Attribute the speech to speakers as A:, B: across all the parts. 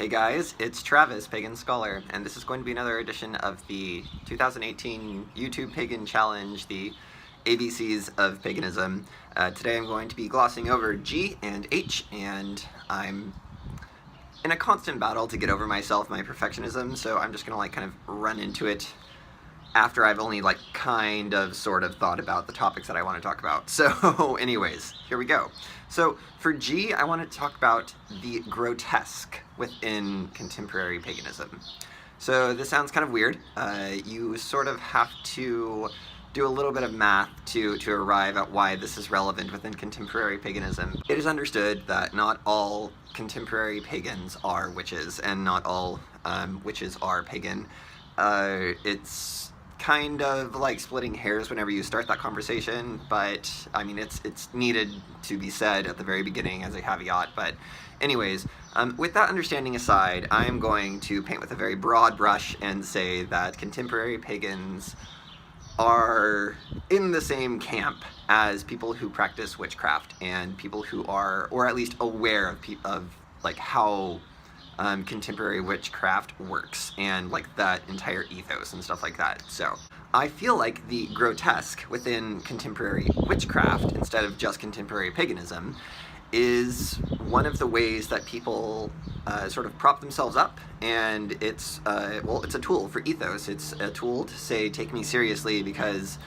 A: Hey guys, it's Travis, Pagan Scholar, and this is going to be another edition of the 2018 YouTube Pagan Challenge, the ABCs of Paganism. Today I'm going to be glossing over G and H, and I'm in a constant battle to get over myself, my perfectionism, so I'm just going to kind of run into it after I've only kind of sort of thought about the topics that I want to talk about. So anyways, here we go. So for G, I want to talk about the grotesque within contemporary paganism. So this sounds kind of weird. You sort of have to do a little bit of math to arrive at why this is relevant within contemporary paganism. It is understood that not all contemporary pagans are witches, and not all witches are pagan. It's kind of like splitting hairs whenever you start that conversation, but I mean it's needed to be said at the very beginning as a caveat. But anyways, with that understanding aside, I am going to paint with a very broad brush and say that contemporary pagans are in the same camp as people who practice witchcraft and people who are, or at least aware of how contemporary witchcraft works and that entire ethos and stuff like that. So I feel like the grotesque within contemporary witchcraft, instead of just contemporary paganism, is one of the ways that people sort of prop themselves up, and it's a tool for ethos. It's a tool to say, take me seriously because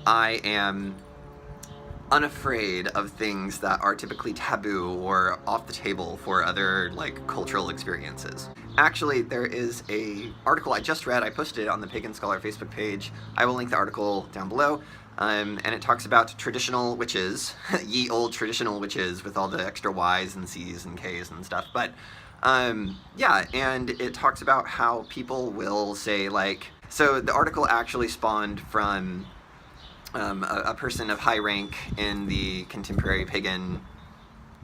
A: I am unafraid of things that are typically taboo or off the table for other cultural experiences. Actually, there is a article I just read. I posted it on the Pagan Scholar Facebook page. I will link the article down below. And it talks about traditional witches, ye old traditional witches with all the extra Y's and C's and K's and stuff. But yeah, and it talks about how people will say so the article actually spawned from a person of high rank in the contemporary pagan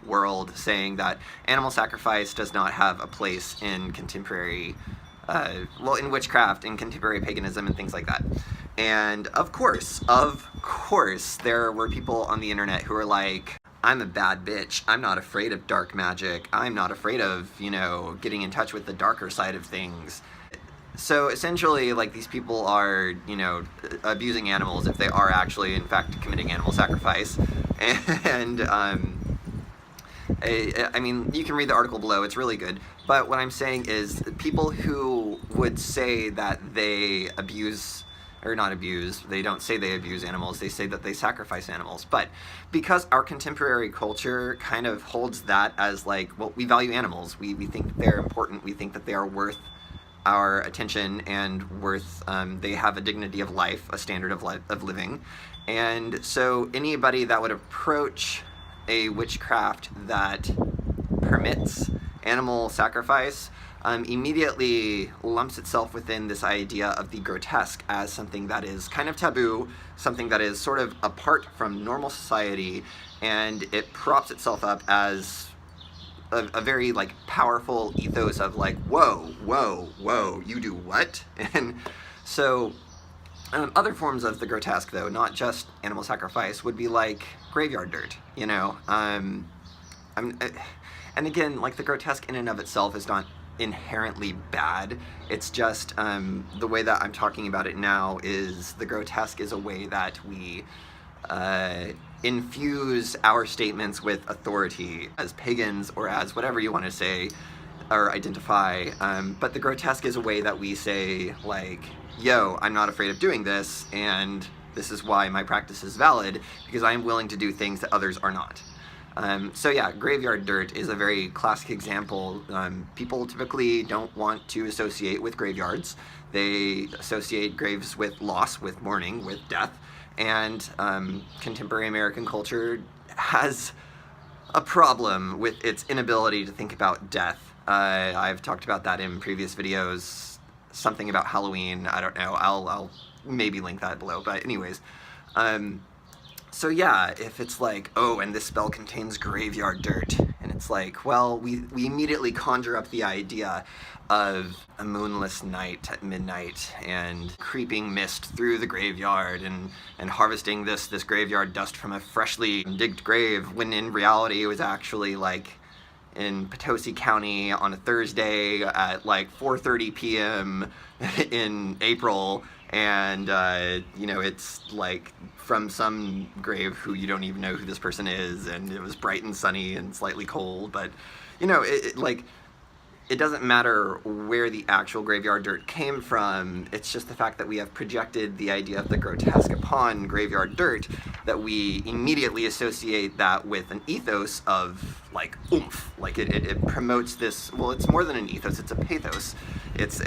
A: world saying that animal sacrifice does not have a place in contemporary, in witchcraft, in contemporary paganism and things like that. And of course, there were people on the internet who were like, I'm a bad bitch, I'm not afraid of dark magic, I'm not afraid of, getting in touch with the darker side of things. So essentially, these people are, abusing animals if they are actually, in fact, committing animal sacrifice. And, I mean, you can read the article below, it's really good. But what I'm saying is, people who would say that they abuse, or not abuse, they don't say they abuse animals, they say that they sacrifice animals. But because our contemporary culture kind of holds that as well, we value animals, we think they're important, we think that they are worth our attention and worth, they have a dignity of life, a standard of living. And so anybody that would approach a witchcraft that permits animal sacrifice immediately lumps itself within this idea of the grotesque as something that is kind of taboo, something that is sort of apart from normal society, and it props itself up as a very powerful ethos of whoa, you do what? And so other forms of the grotesque, though, not just animal sacrifice, would be graveyard dirt, and again, the grotesque in and of itself is not inherently bad. It's just the way that I'm talking about it now is the grotesque is a way that we infuse our statements with authority as pagans, or as whatever you want to say or identify, but the grotesque is a way that we say yo, I'm not afraid of doing this, and this is why my practice is valid, because I am willing to do things that others are not. So yeah, graveyard dirt is a very classic example. People typically don't want to associate with graveyards. They associate graves with loss, with mourning, with death. And contemporary American culture has a problem with its inability to think about death. I've talked about that in previous videos, something about Halloween, I don't know, I'll maybe link that below, but anyways. So yeah, if it's oh, and this spell contains graveyard dirt, and it's well, we immediately conjure up the idea of a moonless night at midnight and creeping mist through the graveyard and harvesting this graveyard dust from a freshly digged grave, when in reality it was actually in Potosi County on a Thursday at like 4:30 p.m. in April, and you know, it's like from some grave who you don't even know who this person is, and it was bright and sunny and slightly cold, but you know, like, it doesn't matter where the actual graveyard dirt came from. It's just the fact that we have projected the idea of the grotesque upon graveyard dirt, that we immediately associate that with an ethos of like oomph. Like it promotes this, well, it's more than an ethos, it's a pathos. It's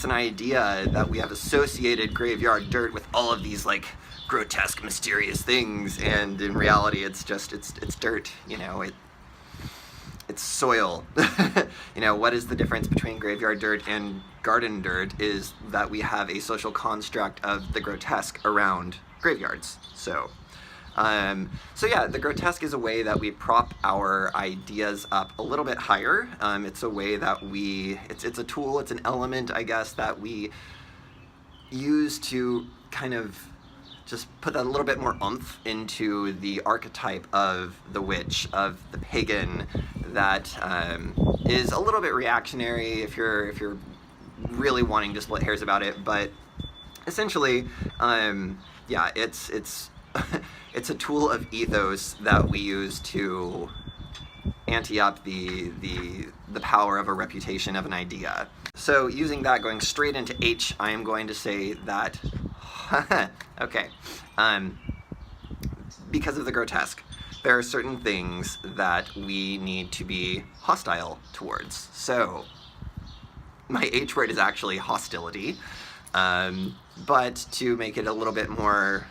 A: an idea that we have associated graveyard dirt with all of these like grotesque, mysterious things, and in reality it's just, it's dirt, you know, it's soil. You know, what is the difference between graveyard dirt and garden dirt is that we have a social construct of the grotesque around graveyards. So yeah, the grotesque is a way that we prop our ideas up a little bit higher. It's a way that it's a tool, it's an element, I guess, that we use to kind of just put a little bit more oomph into the archetype of the witch, of the pagan, that is a little bit reactionary if you're really wanting to split hairs about it. But essentially, yeah, it's it's a tool of ethos that we use to ante up the power of a reputation of an idea. So using that, going straight into H, I am going to say that okay, because of the grotesque, there are certain things that we need to be hostile towards. So my H word is actually hostility, but to make it a little bit more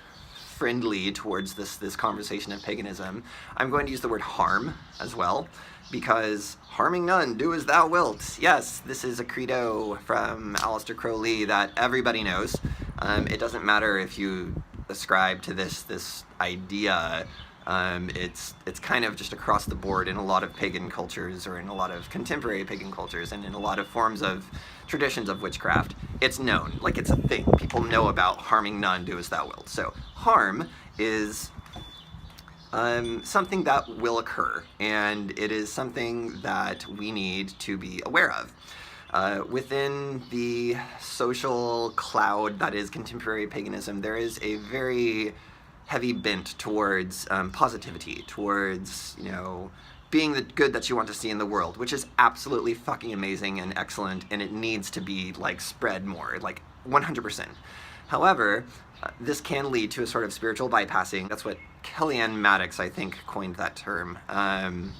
A: friendly towards this conversation of paganism, I'm going to use the word harm as well, because harming none, do as thou wilt. Yes, this is a credo from Aleister Crowley that everybody knows. It doesn't matter if you ascribe to this idea. It's kind of just across the board in a lot of pagan cultures, or in a lot of contemporary pagan cultures, and in a lot of forms of traditions of witchcraft. It's known, like it's a thing. People know about harming none, do as thou wilt. So harm is something that will occur, and it is something that we need to be aware of. Within the social cloud that is contemporary paganism, there is a very heavy bent towards positivity, towards, you know, being the good that you want to see in the world, which is absolutely fucking amazing and excellent, and it needs to be, like, spread more, like, 100%. However, this can lead to a sort of spiritual bypassing. That's what Kellyanne Maddox, I think, coined that term,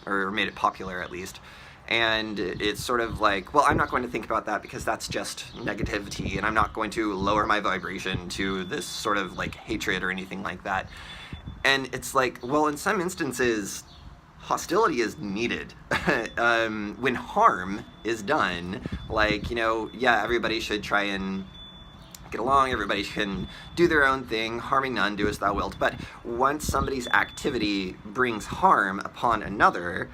A: or made it popular at least. And it's sort of like, well, I'm not going to think about that because that's just negativity, and I'm not going to lower my vibration to this sort of like hatred or anything like that. And it's like, well, in some instances, hostility is needed. When harm is done, like, you know, yeah, everybody should try and get along, everybody can do their own thing, harming none, do as thou wilt. But once somebody's activity brings harm upon another,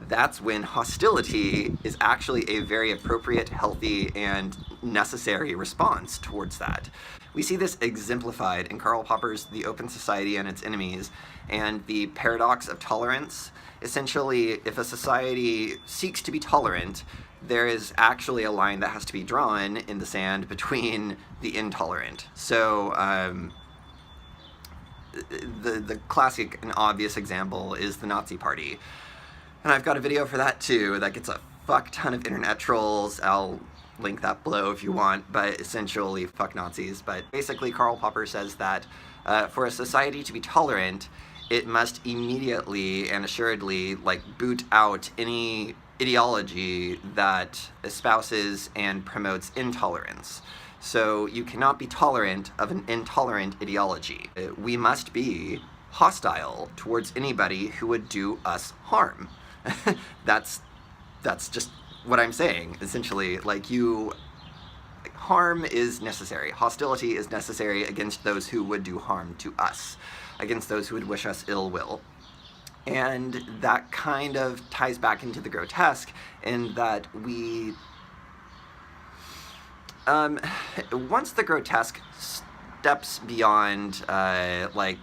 A: that's when hostility is actually a very appropriate, healthy, and necessary response towards that. We see this exemplified in Karl Popper's The Open Society and Its Enemies, and the paradox of tolerance. Essentially, if a society seeks to be tolerant, there is actually a line that has to be drawn in the sand between the intolerant. So, the classic and obvious example is the Nazi Party. And I've got a video for that too, that gets a fuck ton of internet trolls. I'll link that below if you want, but essentially, fuck Nazis. But basically, Karl Popper says that for a society to be tolerant, it must immediately and assuredly, like, boot out any ideology that espouses and promotes intolerance. So you cannot be tolerant of an intolerant ideology. We must be hostile towards anybody who would do us harm. That's just what I'm saying, essentially. Like, harm is necessary. Hostility is necessary against those who would do harm to us, against those who would wish us ill will. And that kind of ties back into the grotesque, in that we, once the grotesque steps beyond, like,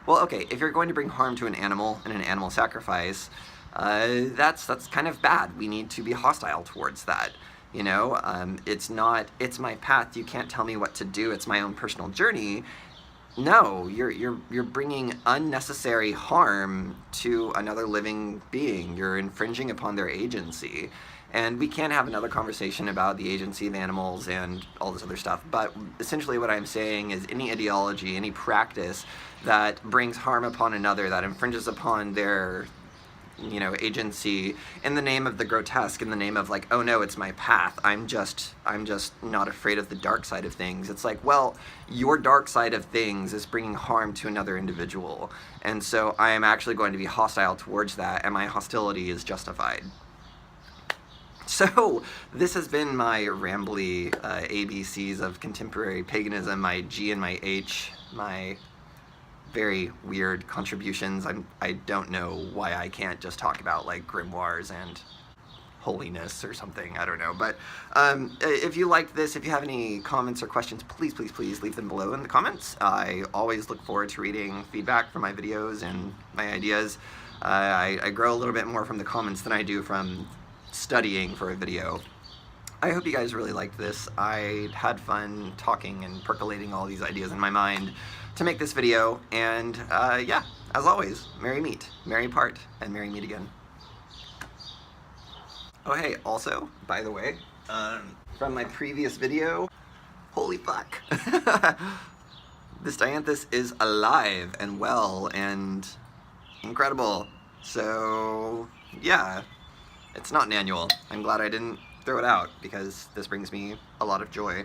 A: well, okay, if you're going to bring harm to an animal in an animal sacrifice, that's kind of bad. We need to be hostile towards that. You know, it's my path. You can't tell me what to do. It's my own personal journey. No, you're bringing unnecessary harm to another living being. You're infringing upon their agency. And we can have another conversation about the agency of animals and all this other stuff, but essentially what I'm saying is any ideology, any practice that brings harm upon another, that infringes upon their, you know, agency in the name of the grotesque, in the name of like, oh no, it's my path, I'm just not afraid of the dark side of things. It's like, well, your dark side of things is bringing harm to another individual, and so I am actually going to be hostile towards that, and my hostility is justified. So this has been my rambly ABCs of contemporary paganism, my G and my H, my very weird contributions. I don't know why I can't just talk about like grimoires and holiness or something, I don't know. But if you liked this, if you have any comments or questions, please leave them below in the comments. I always look forward to reading feedback from my videos and my ideas. I grow a little bit more from the comments than I do from studying for a video. I hope you guys really liked this. I had fun talking and percolating all these ideas in my mind to make this video, and yeah, as always, merry meet, merry part, and merry meet again. Oh hey, also, by the way, from my previous video, holy fuck, this dianthus is alive and well and incredible, so yeah. It's not an annual. I'm glad I didn't throw it out, because this brings me a lot of joy.